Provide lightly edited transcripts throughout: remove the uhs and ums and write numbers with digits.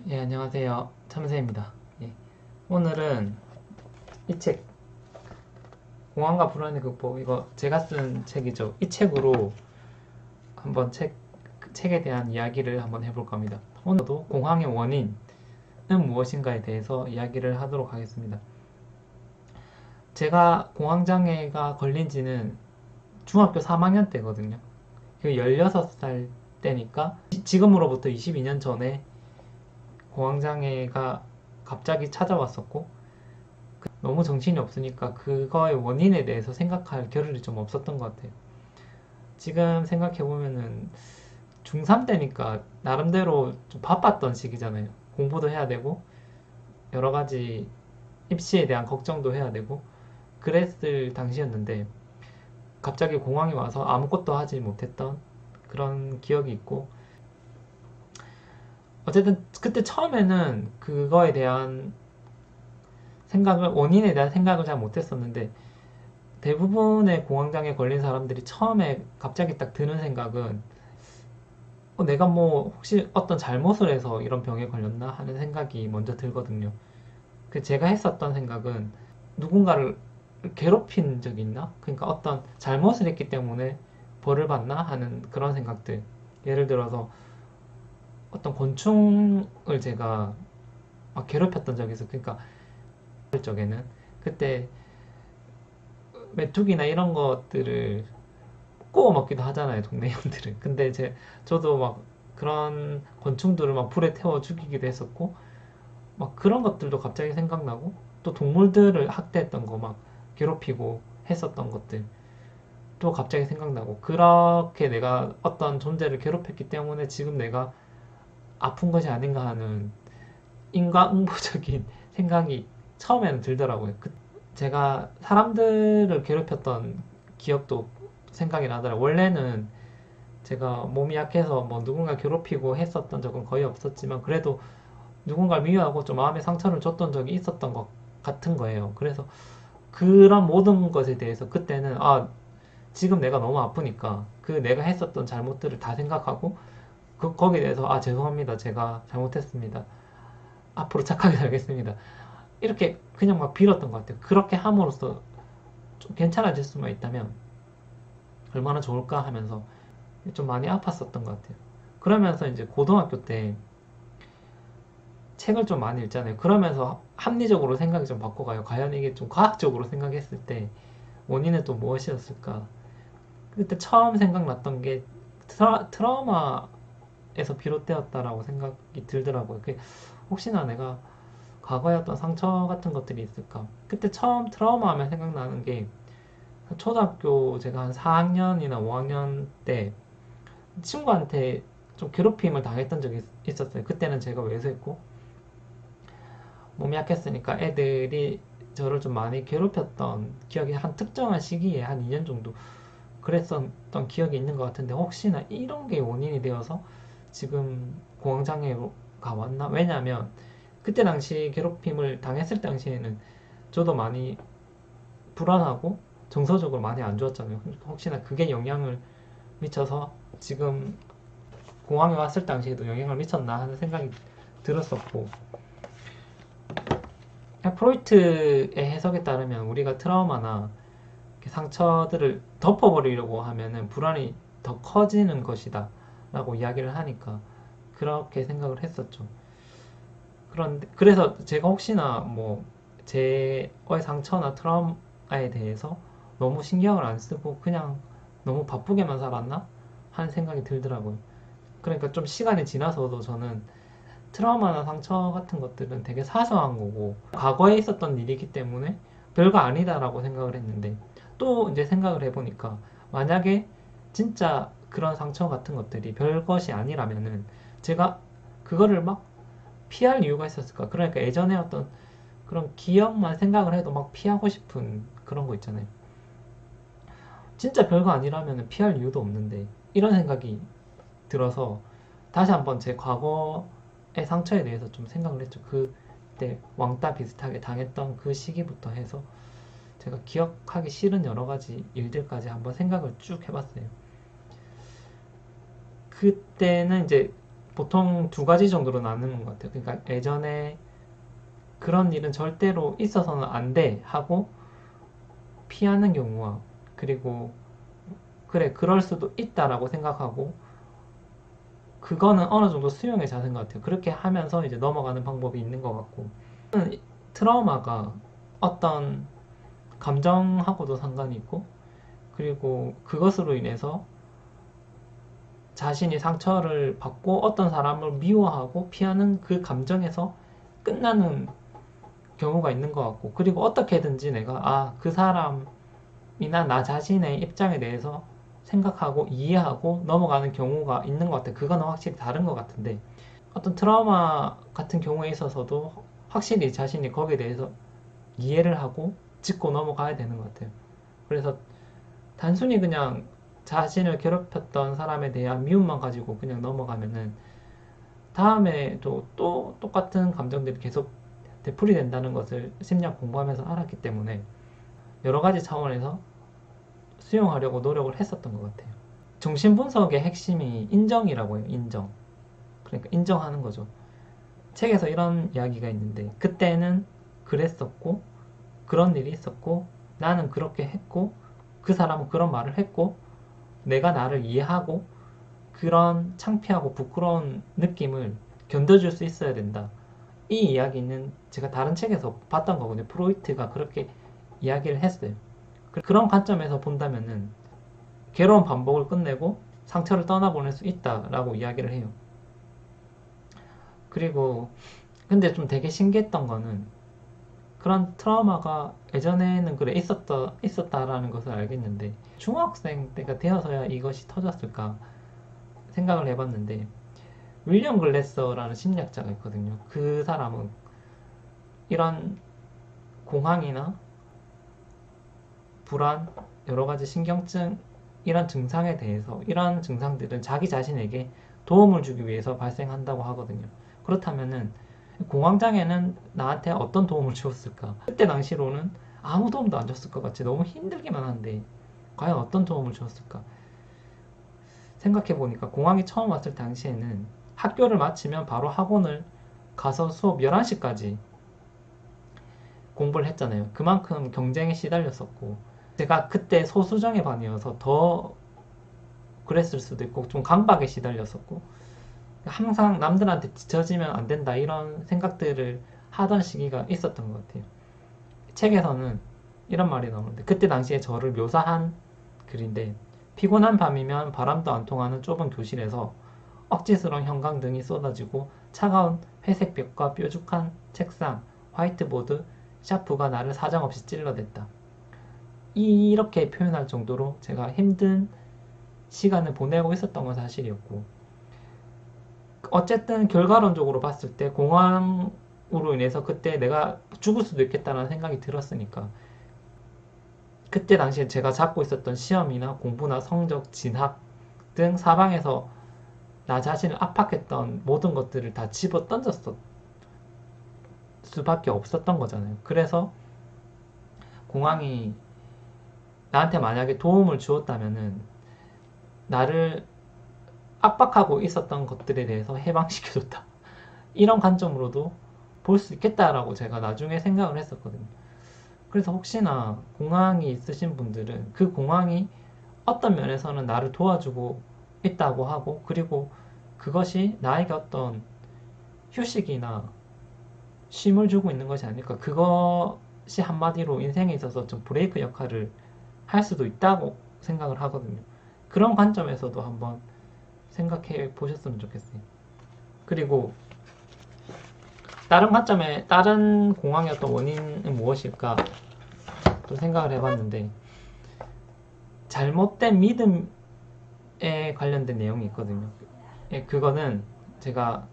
예, 안녕하세요. 참새입니다. 예, 오늘은 이 책, 공항과 불안의 극복, 이거 제가 쓴 책이죠. 이 책으로 한번 그 책에 대한 이야기를 한번 해볼 겁니다. 오늘도 공황의 원인은 무엇인가에 대해서 이야기를 하도록 하겠습니다. 제가 공황장애가 걸린 지는 중학교 3학년 때거든요. 16살 때니까 지금으로부터 22년 전에 공황장애가 갑자기 찾아왔었고, 너무 정신이 없으니까 그거의 원인에 대해서 생각할 겨를이 좀 없었던 것 같아요. 지금 생각해보면은 중3 때니까 나름대로 좀 바빴던 시기잖아요. 공부도 해야 되고 여러 가지 입시에 대한 걱정도 해야 되고 그랬을 당시였는데 갑자기 공황이 와서 아무것도 하지 못했던 그런 기억이 있고, 어쨌든 그때 처음에는 그거에 대한 원인에 대한 생각을 잘 못했었는데, 대부분의 공황장애 걸린 사람들이 처음에 갑자기 딱 드는 생각은 내가 뭐 혹시 어떤 잘못을 해서 이런 병에 걸렸나 하는 생각이 먼저 들거든요. 그 제가 했었던 생각은 누군가를 괴롭힌 적이 있나? 그러니까 어떤 잘못을 했기 때문에 벌을 받나 하는 그런 생각들. 예를 들어서 어떤 곤충을 제가 막 괴롭혔던 적이 있어. 그러니까 어릴 적에는 그때 메뚜기나 이런 것들을 구워 먹기도 하잖아요, 동네 형들은. 근데 저도 막 그런 곤충들을 막 불에 태워 죽이기도 했었고, 막 그런 것들도 갑자기 생각나고, 또 동물들을 학대했던 거 막 괴롭히고 했었던 것들 또 갑자기 생각나고, 그렇게 내가 어떤 존재를 괴롭혔기 때문에 지금 내가 아픈 것이 아닌가 하는 인과응보적인 생각이 처음에는 들더라고요. 제가 사람들을 괴롭혔던 기억도 생각이 나더라고요. 원래는 제가 몸이 약해서 뭐 누군가 괴롭히고 했었던 적은 거의 없었지만, 그래도 누군가를 미워하고 좀 마음의 상처를 줬던 적이 있었던 것 같은 거예요. 그래서 그런 모든 것에 대해서 그때는 지금 내가 너무 아프니까 그 내가 했었던 잘못들을 다 생각하고, 거기에 대해서 죄송합니다. 제가 잘못했습니다. 앞으로 착하게 살겠습니다. 이렇게 그냥 막 빌었던 것 같아요. 그렇게 함으로써 좀 괜찮아질 수만 있다면 얼마나 좋을까 하면서 좀 많이 아팠었던 것 같아요. 그러면서 이제 고등학교 때 책을 좀 많이 읽잖아요. 그러면서 합리적으로 생각이 좀 바꿔가요. 과연 이게 좀 과학적으로 생각했을 때 원인은 또 무엇이었을까? 그때 처음 생각났던 게 트라우마에서 비롯되었다라고 생각이 들더라고요. 혹시나 내가 과거에 어떤 상처 같은 것들이 있을까? 그때 처음 트라우마 하면 생각나는 게, 초등학교 제가 한 4학년이나 5학년 때 친구한테 좀 괴롭힘을 당했던 적이 있었어요. 그때는 제가 외소했고 몸이 약했으니까 애들이 저를 좀 많이 괴롭혔던 기억이, 한 특정한 시기에 한 2년 정도 그랬었던 기억이 있는 것 같은데, 혹시나 이런 게 원인이 되어서 지금 공황장애가 왔나? 왜냐하면 그때 당시 괴롭힘을 당했을 당시에는 저도 많이 불안하고 정서적으로 많이 안 좋았잖아요. 혹시나 그게 영향을 미쳐서 지금 공항에 왔을 당시에도 영향을 미쳤나 하는 생각이 들었었고, 프로이트의 해석에 따르면 우리가 트라우마나 상처들을 덮어버리려고 하면은 불안이 더 커지는 것이다 라고 이야기를 하니까 그렇게 생각을 했었죠. 그래서 제가 혹시나 뭐 제의 상처나 트라우마에 대해서 너무 신경을 안 쓰고 그냥 너무 바쁘게만 살았나 하는 생각이 들더라고요. 그러니까 좀 시간이 지나서도 저는 트라우마나 상처 같은 것들은 되게 사소한 거고 과거에 있었던 일이기 때문에 별거 아니다라고 생각을 했는데, 또 이제 생각을 해보니까 만약에 진짜 그런 상처 같은 것들이 별것이 아니라면은 제가 그거를 막 피할 이유가 있었을까? 그러니까 예전에 어떤 그런 기억만 생각을 해도 막 피하고 싶은 그런 거 있잖아요. 진짜 별거 아니라면 피할 이유도 없는데, 이런 생각이 들어서 다시 한번 제 과거의 상처에 대해서 좀 생각을 했죠. 그때 왕따 비슷하게 당했던 그 시기부터 해서 제가 기억하기 싫은 여러 가지 일들까지 한번 생각을 쭉 해봤어요. 그때는 이제 보통 두 가지 정도로 나누는 것 같아요. 그러니까 예전에 그런 일은 절대로 있어서는 안 돼 하고 피하는 경우와, 그리고 그래 그럴 수도 있다라고 생각하고 그거는 어느 정도 수용의 자세인 것 같아요. 그렇게 하면서 이제 넘어가는 방법이 있는 것 같고, 트라우마가 어떤 감정하고도 상관이 있고, 그리고 그것으로 인해서 자신이 상처를 받고 어떤 사람을 미워하고 피하는 그 감정에서 끝나는 경우가 있는 것 같고, 그리고 어떻게든지 내가 그 사람이나 나 자신의 입장에 대해서 생각하고 이해하고 넘어가는 경우가 있는 것 같아요. 그거는 확실히 다른 것 같은데, 어떤 트라우마 같은 경우에 있어서도 확실히 자신이 거기에 대해서 이해를 하고 짚고 넘어가야 되는 것 같아요. 그래서 단순히 그냥 자신을 괴롭혔던 사람에 대한 미움만 가지고 그냥 넘어가면은 다음에도 또 똑같은 감정들이 계속 되풀이된다는 것을 심리학 공부하면서 알았기 때문에 여러 가지 차원에서 수용하려고 노력을 했었던 것 같아요. 정신분석의 핵심이 인정이라고 해요. 인정. 그러니까 인정하는 거죠. 책에서 이런 이야기가 있는데, 그때는 그랬었고 그런 일이 있었고 나는 그렇게 했고 그 사람은 그런 말을 했고 내가 나를 이해하고 그런 창피하고 부끄러운 느낌을 견뎌줄 수 있어야 된다. 이 이야기는 제가 다른 책에서 봤던 거거든요. 프로이트가 그렇게 이야기를 했어요. 그런 관점에서 본다면은 괴로운 반복을 끝내고 상처를 떠나보낼 수 있다라고 이야기를 해요. 그리고 근데 좀 되게 신기했던 거는, 그런 트라우마가 예전에는 그래 있었다라는 것을 알겠는데 중학생 때가 되어서야 이것이 터졌을까 생각을 해봤는데, 윌리엄 글래서라는 심리학자가 있거든요. 그 사람은 이런 공황이나 불안, 여러 가지 신경증, 이런 증상에 대해서 이런 증상들은 자기 자신에게 도움을 주기 위해서 발생한다고 하거든요. 그렇다면은 공황장애는 나한테 어떤 도움을 주었을까? 그때 당시로는 아무 도움도 안 줬을 것 같이 너무 힘들기만 한데 과연 어떤 도움을 주었을까? 생각해보니까 공황이 처음 왔을 당시에는 학교를 마치면 바로 학원을 가서 수업 11시까지 공부를 했잖아요. 그만큼 경쟁에 시달렸었고, 제가 그때 소수정의 반이어서 더 그랬을 수도 있고 좀 강박에 시달렸었고, 항상 남들한테 뒤처지면 안 된다 이런 생각들을 하던 시기가 있었던 것 같아요. 책에서는 이런 말이 나오는데, 그때 당시에 저를 묘사한 글인데, 피곤한 밤이면 바람도 안 통하는 좁은 교실에서 억지스러운 형광등이 쏟아지고 차가운 회색 벽과 뾰족한 책상, 화이트보드, 샤프가 나를 사정없이 찔러댔다. 이렇게 표현할 정도로 제가 힘든 시간을 보내고 있었던 건 사실이었고, 어쨌든 결과론적으로 봤을 때 공황으로 인해서 그때 내가 죽을 수도 있겠다는 생각이 들었으니까, 그때 당시에 제가 잡고 있었던 시험이나 공부나 성적, 진학 등 사방에서 나 자신을 압박했던 모든 것들을 다 집어 던졌을 수밖에 없었던 거잖아요. 그래서 공황이 나한테 만약에 도움을 주었다면은 나를 압박하고 있었던 것들에 대해서 해방시켜줬다. 이런 관점으로도 볼 수 있겠다라고 제가 나중에 생각을 했었거든요. 그래서 혹시나 공황이 있으신 분들은 그 공황이 어떤 면에서는 나를 도와주고 있다고 하고, 그리고 그것이 나에게 어떤 휴식이나 쉼을 주고 있는 것이 아닐까. 그것이 한마디로 인생에 있어서 좀 브레이크 역할을 할 수도 있다고 생각을 하거든요. 그런 관점에서도 한번 생각해 보셨으면 좋겠어요. 그리고 다른 관점에 다른 공황의 어떤 원인은 무엇일까 또 생각을 해봤는데, 잘못된 믿음에 관련된 내용이 있거든요. 그거는 제가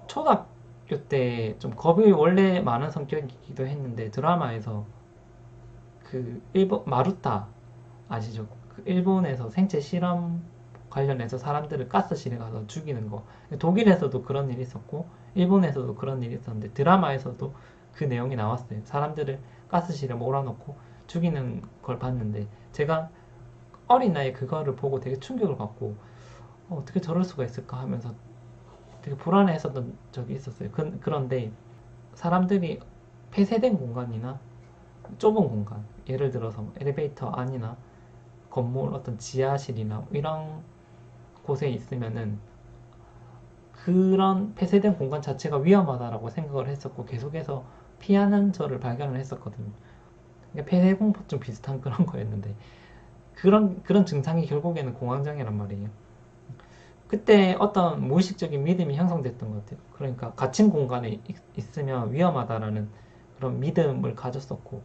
초등학교 때 좀 겁이 원래 많은 성격이기도 했는데, 드라마에서 그 일본 마루타 아시죠? 그 일본에서 생체 실험 관련해서 사람들을 가스실에 가서 죽이는 거, 독일에서도 그런 일이 있었고 일본에서도 그런 일이 있었는데 드라마에서도 그 내용이 나왔어요. 사람들을 가스실에 몰아넣고 죽이는 걸 봤는데, 제가 어린 나이에 그거를 보고 되게 충격을 받고 어떻게 저럴 수가 있을까 하면서 되게 불안해했었던 적이 있었어요. 그런데 사람들이 폐쇄된 공간이나 좁은 공간, 예를 들어서 뭐 엘리베이터 안이나 건물 어떤 지하실이나 뭐 이런 곳에 있으면은 그런 폐쇄된 공간 자체가 위험하다라고 생각을 했었고 계속해서 피하는 저를 발견을 했었거든요. 그러니까 폐쇄공포증 비슷한 그런 거였는데 그런 증상이 결국에는 공황장애란 말이에요. 그때 어떤 무의식적인 믿음이 형성됐던 것 같아요. 그러니까 갇힌 공간에 있으면 위험하다라는 그런 믿음을 가졌었고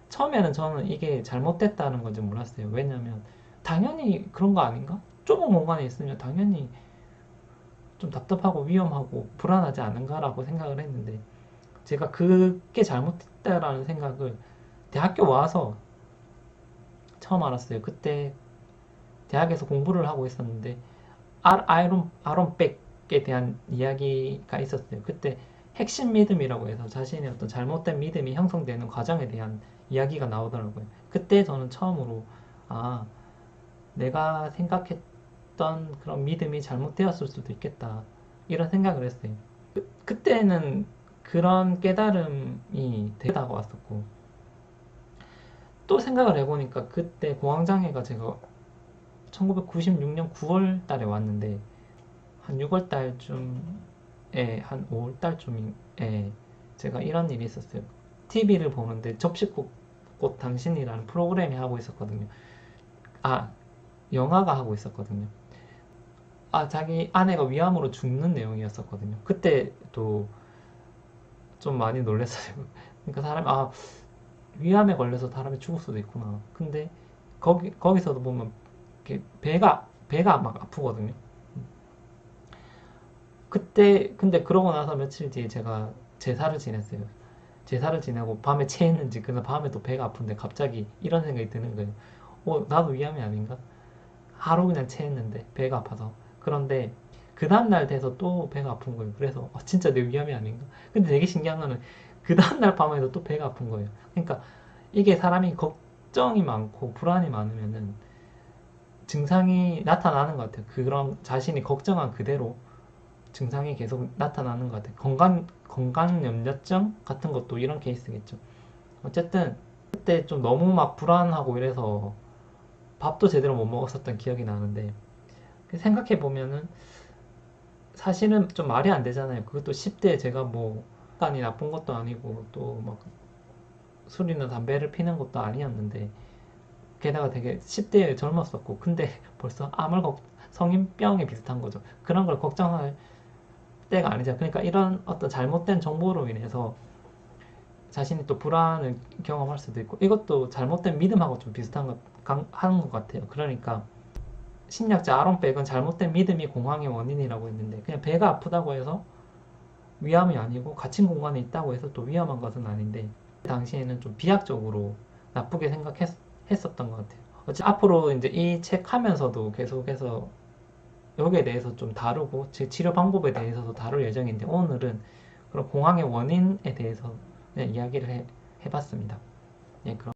처음에는 저는 이게 잘못됐다는 건지 몰랐어요. 왜냐면 당연히 그런 거 아닌가? 좁은 공간에 있으면 당연히 좀 답답하고 위험하고 불안하지 않은가라고 생각을 했는데 제가 그게 잘못됐다라는 생각을 대학교 와서 처음 알았어요. 그때 대학에서 공부를 하고 있었는데 아론백에 대한 이야기가 있었어요. 그때 핵심 믿음이라고 해서 자신의 어떤 잘못된 믿음이 형성되는 과정에 대한 이야기가 나오더라고요. 그때 저는 처음으로 아, 내가 생각했던 그런 믿음이 잘못되었을 수도 있겠다. 이런 생각을 했어요. 그때는 그런 깨달음이 되게 다가왔었고 또 생각을 해보니까 그때 공황장애가 제가 1996년 9월 달에 왔는데 한 6월 달쯤에 한 5월 달쯤에 제가 이런 일이 있었어요. TV를 보는데 접시꽃 당신이라는 프로그램이 하고 있었거든요. 아, 영화가 하고 있었거든요. 아, 자기 아내가 위암으로 죽는 내용이었었거든요. 그때도 좀 많이 놀랐어요. 그러니까 위암에 걸려서 사람이 죽을 수도 있구나. 근데 거기서도 보면 이렇게 배가 막 아프거든요. 근데 그러고 나서 며칠 뒤에 제가 제사를 지냈어요. 제사를 지내고 밤에 체했는지, 그날 밤에 또 배가 아픈데 갑자기 이런 생각이 드는 거예요. 나도 위암이 아닌가? 하루 그냥 체했는데, 배가 아파서. 그런데, 그 다음날 돼서 또 배가 아픈 거예요. 그래서, 진짜 내 위암이 아닌가? 근데 되게 신기한 거는, 그 다음날 밤에도 또 배가 아픈 거예요. 그러니까, 이게 사람이 걱정이 많고, 불안이 많으면은, 증상이 나타나는 것 같아요. 그런 자신이 걱정한 그대로 증상이 계속 나타나는 것 같아요. 건강염려증 같은 것도 이런 케이스겠죠. 어쨌든 그때 좀 너무 막 불안하고 이래서 밥도 제대로 못 먹었었던 기억이 나는데 생각해 보면은 사실은 좀 말이 안 되잖아요. 그것도 10대에 제가 뭐 간이 나쁜 것도 아니고 또 막 술이나 담배를 피는 것도 아니었는데 게다가 되게 10대에 젊었었고 근데 벌써 성인병에 비슷한 거죠. 그런 걸 걱정할 때가 아니잖아요. 그러니까 이런 어떤 잘못된 정보로 인해서 자신이 또 불안을 경험할 수도 있고 이것도 잘못된 믿음하고 좀 비슷한 하는 것 같아요. 그러니까 심리학자 아론백은 잘못된 믿음이 공황의 원인이라고 했는데 그냥 배가 아프다고 해서 위험이 아니고 갇힌 공간에 있다고 해서 또 위험한 것은 아닌데 그 당시에는 좀 비약적으로 나쁘게 생각했었던 것 같아요. 앞으로 이제 이 책 하면서도 계속해서 여기에 대해서 좀 다루고 제 치료 방법에 대해서도 다룰 예정인데 오늘은 그런 공황의 원인에 대해서 그냥 이야기를 해봤습니다. 예, 그럼